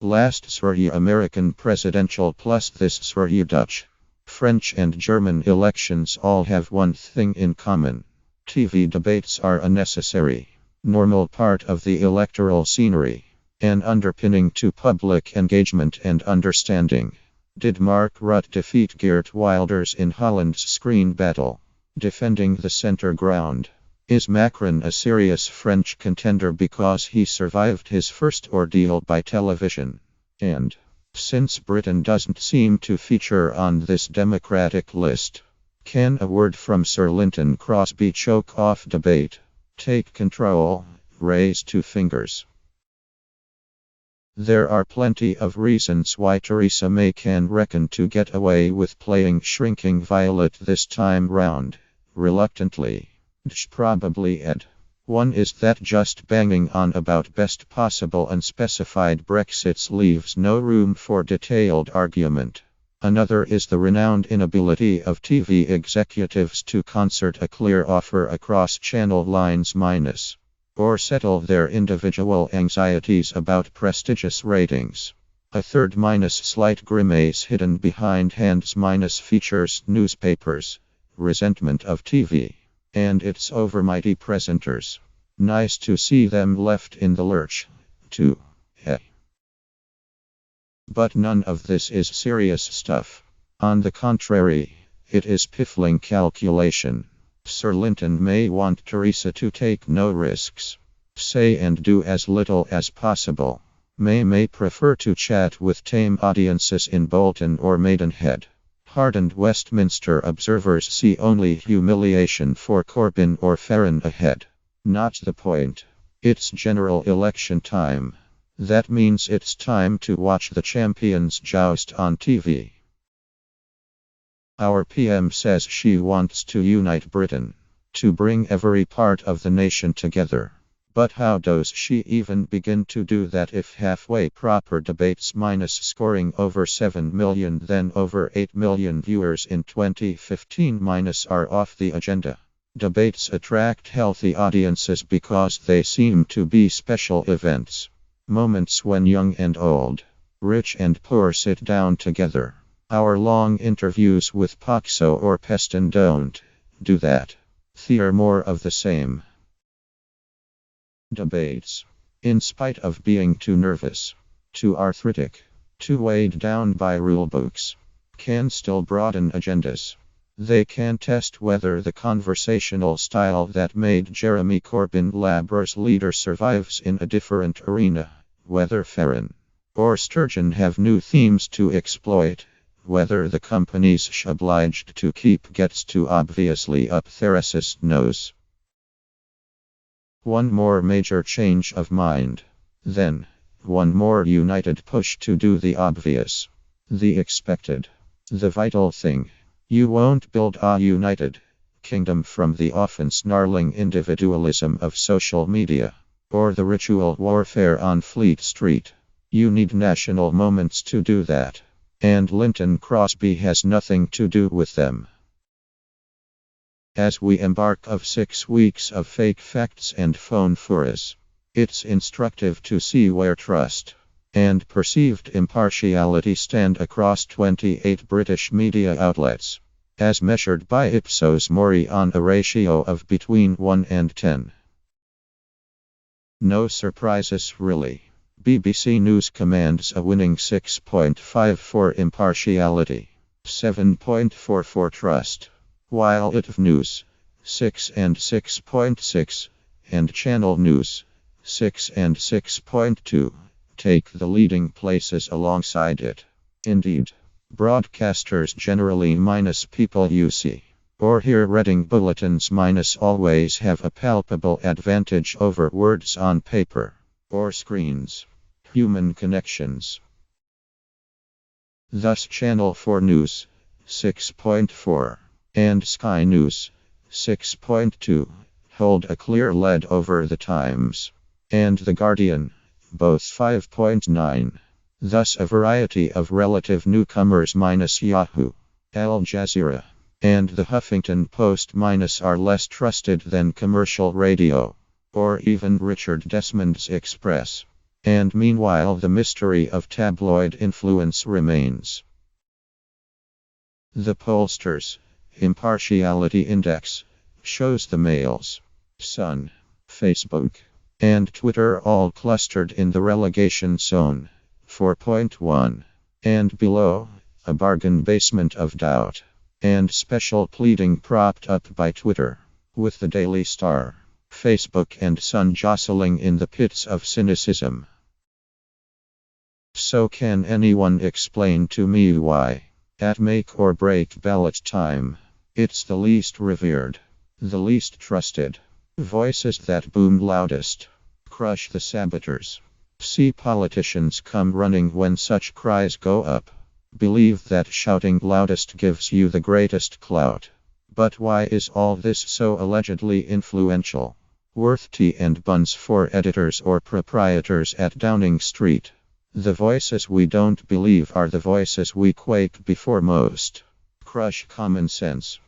Last Surrey American presidential plus this Surrey Dutch, French and German elections all have one thing in common. TV debates are a necessary, normal part of the electoral scenery, an underpinning to public engagement and understanding. Did Mark Rutte defeat Geert Wilders in Holland's screen battle, defending the center ground? Is Macron a serious French contender because he survived his first ordeal by television? And, since Britain doesn't seem to feature on this democratic list, can a word from Sir Lynton Crosby choke off debate? Take control, raise two fingers. There are plenty of reasons why Theresa May can reckon to get away with playing Shrinking Violet this time round, reluctantly. Probably Ed. One is that just banging on about best possible unspecified Brexits leaves no room for detailed argument. Another is the renowned inability of TV executives to concert a clear offer across channel lines or settle their individual anxieties about prestigious ratings. A third slight grimace hidden behind hands features newspapers, resentment of TV and its overmighty presenters. Nice to see them left in the lurch, too. But none of this is serious stuff. On the contrary, it is piffling calculation. Sir Lynton may want Theresa to take no risks, say and do as little as possible. May prefer to chat with tame audiences in Bolton or Maidenhead. Hardened Westminster observers see only humiliation for Corbyn or Farron ahead. Not the point. It's general election time. That means it's time to watch the champions joust on TV. Our PM says she wants to unite Britain, to bring every part of the nation together. But how does she even begin to do that if halfway proper debates scoring over 7 million then over 8 million viewers in 2015 are off the agenda? Debates attract healthy audiences because they seem to be special events. Moments when young and old, rich and poor sit down together. Hour-long interviews with Paxo or Peston don't do that. They're more of the same. Debates, in spite of being too nervous, too arthritic, too weighed down by rulebooks, can still broaden agendas. They can test whether the conversational style that made Jeremy Corbyn Labour's leader survives in a different arena, whether Farron or Sturgeon have new themes to exploit, whether the companies obliged to keep gets too obviously up Theresa's nose. One more major change of mind. Then, one more united push to do the obvious. The expected. The vital thing. You won't build a united kingdom from the often snarling individualism of social media, or the ritual warfare on Fleet Street. You need national moments to do that. And Lynton Crosby has nothing to do with them. As we embark of 6 weeks of fake facts and phone furores, it's instructive to see where trust and perceived impartiality stand across 28 British media outlets, as measured by Ipsos Mori on a ratio of between 1 and 10. No surprises really. BBC News commands a winning 6.5 for impartiality, 7.4 for trust. While ITV News, 6 and 6.6, and Channel News, 6 and 6.2, take the leading places alongside it. Indeed, broadcasters generally minus people you see, or hear reading bulletins always have a palpable advantage over words on paper, or screens. Human connections. Thus Channel 4 News, 6.4. And Sky News, 6.2, hold a clear lead over The Times and The Guardian, both 5.9. Thus a variety of relative newcomers Yahoo, Al Jazeera, and the Huffington Post are less trusted than commercial radio, or even Richard Desmond's Express. And meanwhile the mystery of tabloid influence remains. The pollsters' impartiality index shows the Mail's, Sun, Facebook, and Twitter all clustered in the relegation zone, 4.1. And below, a bargain basement of doubt. And special pleading propped up by Twitter, with the Daily Star, Facebook and Sun jostling in the pits of cynicism. So can anyone explain to me why, at make or break ballot time, it's the least revered, the least trusted voices that boom loudest, crush the saboteurs, see politicians come running when such cries go up, believe that shouting loudest gives you the greatest clout. But why is all this so allegedly influential? Worth tea and buns for editors or proprietors at Downing Street. The voices we don't believe are the voices we quake before most. Crush common sense.